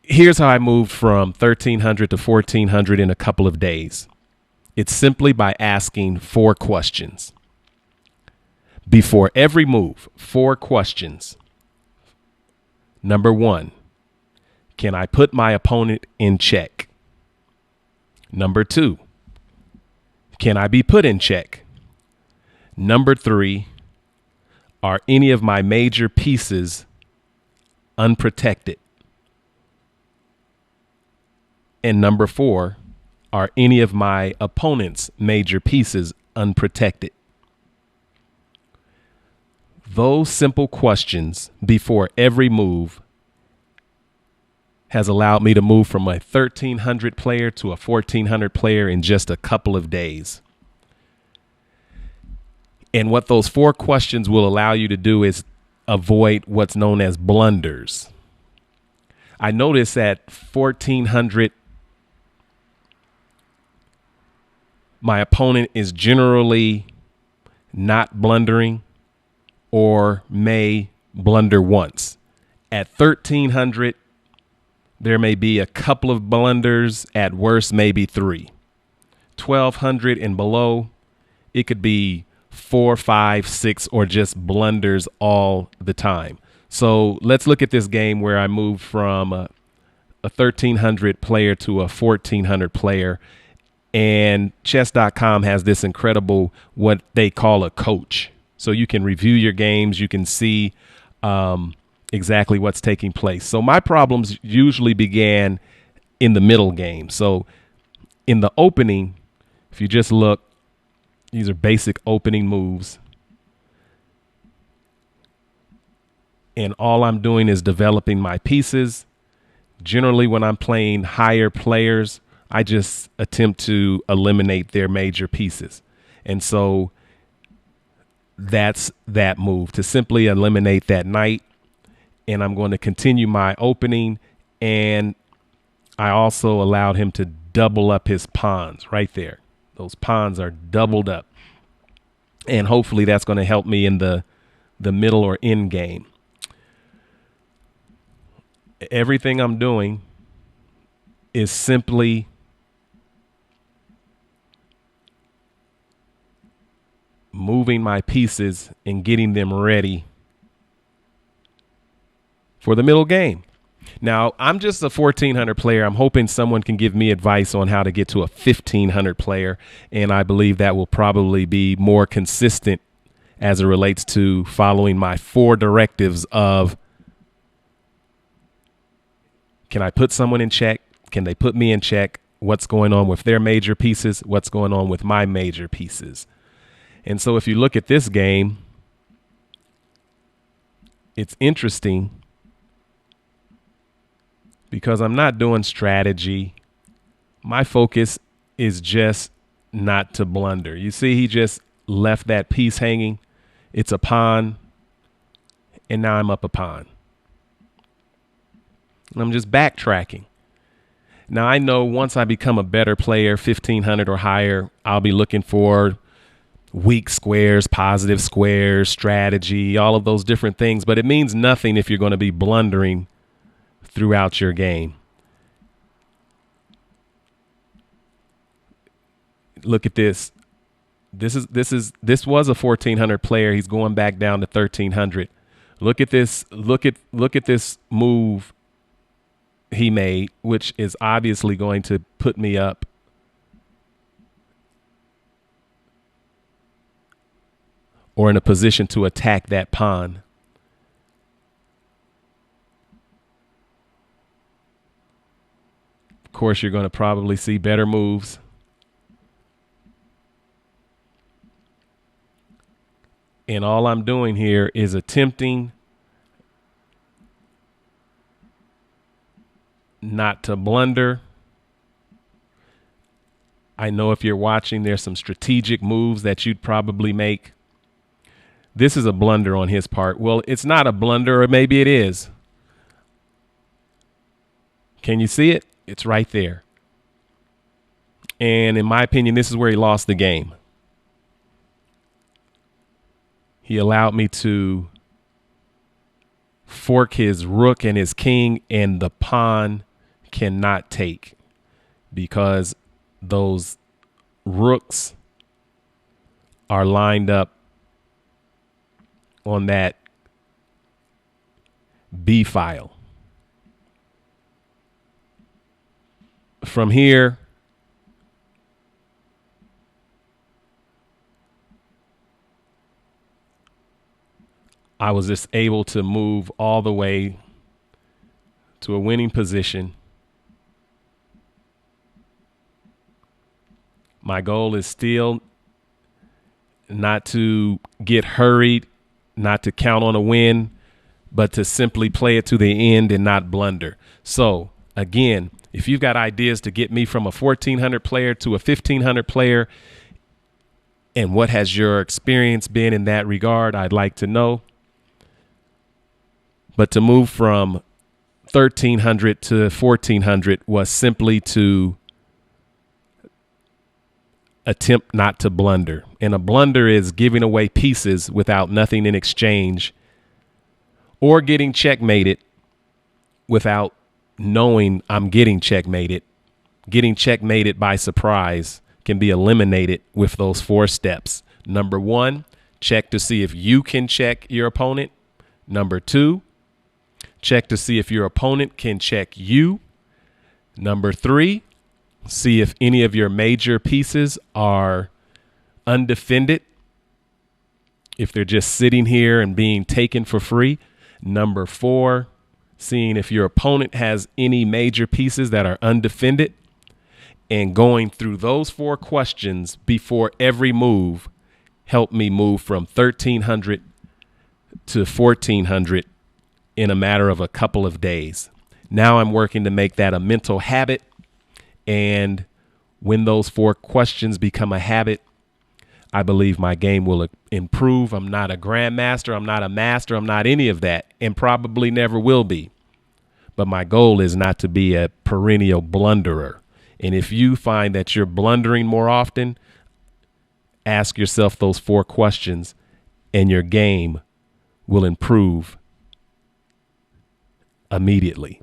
Here's how I moved from 1300 to 1400 in a couple of days. It's simply by asking 4 questions. Before every move, 4 questions. Number 1, can I put my opponent in check? Number 2, can I be put in check? Number 3, are any of my major pieces unprotected? And number 4, are any of my opponent's major pieces unprotected? Those simple questions before every move has allowed me to move from a 1300 player to a 1400 player in just a couple of days. And what those 4 questions will allow you to do is avoid what's known as blunders. I notice at 1400, my opponent is generally not blundering or may blunder once. At 1300, there may be a couple of blunders, at worst, maybe 3. 1200 and below, it could be 4, 5, 6, or just blunders all the time. So let's look at this game where I moved from a 1300 player to a 1400 player. And chess.com has this incredible, what they call a coach. So you can review your games. You can see exactly what's taking place. So my problems usually began in the middle game. So in the opening, if you just look, these are basic opening moves. And all I'm doing is developing my pieces. Generally, when I'm playing higher players, I just attempt to eliminate their major pieces. And so that's that move, to simply eliminate that knight. And I'm going to continue my opening. And I also allowed him to double up his pawns right there. Those pawns are doubled up. And hopefully that's going to help me in the middle or end game. Everything I'm doing is simply moving my pieces and getting them ready for the middle game. Now, I'm just a 1400 player. I'm hoping someone can give me advice on how to get to a 1500 player. And I believe that will probably be more consistent as it relates to following my 4 directives of, can I put someone in check? Can they put me in check? What's going on with their major pieces? What's going on with my major pieces? And so if you look at this game, it's interesting because I'm not doing strategy. My focus is just not to blunder. You see, he just left that piece hanging. It's a pawn. And now I'm up a pawn. And I'm just backtracking. Now, I know once I become a better player, 1500 or higher, I'll be looking for weak squares, positive squares, strategy, all of those different things. But it means nothing if you're going to be blundering throughout your game. Look at this. This was a 1400 player. He's going back down to 1300. Look at this. Look at this move he made, which is obviously going to put me up or in a position to attack that pawn. Of course, you're going to probably see better moves. And all I'm doing here is attempting not to blunder. I know if you're watching, there's some strategic moves that you'd probably make. This is a blunder on his part. Well, it's not a blunder, or maybe it is. Can you see it? It's right there. And in my opinion, this is where he lost the game. He allowed me to fork his rook and his king, and the pawn cannot take, because those rooks are lined up on that B file. From here, I was just able to move all the way to a winning position. My goal is still not to get hurried, not to count on a win, but to simply play it to the end and not blunder. So again, if you've got ideas to get me from a 1,400 player to a 1,500 player, and what has your experience been in that regard, I'd like to know. But to move from 1,300 to 1,400 was simply to attempt not to blunder. And a blunder is giving away pieces without nothing in exchange, or getting checkmated without knowing I'm getting checkmated. Getting checkmated by surprise can be eliminated with those 4 steps. Number 1, check to see if you can check your opponent. Number 2, check to see if your opponent can check you. Number 3, see if any of your major pieces are undefended, if they're just sitting here and being taken for free. Number 4, seeing if your opponent has any major pieces that are undefended, and going through those 4 questions before every move helped me move from 1,300 to 1,400 in a matter of a couple of days. Now I'm working to make that a mental habit. And when those 4 questions become a habit, I believe my game will improve. I'm not a grandmaster. I'm not a master. I'm not any of that, and probably never will be. But my goal is not to be a perennial blunderer. And if you find that you're blundering more often, ask yourself those 4 questions, and your game will improve immediately.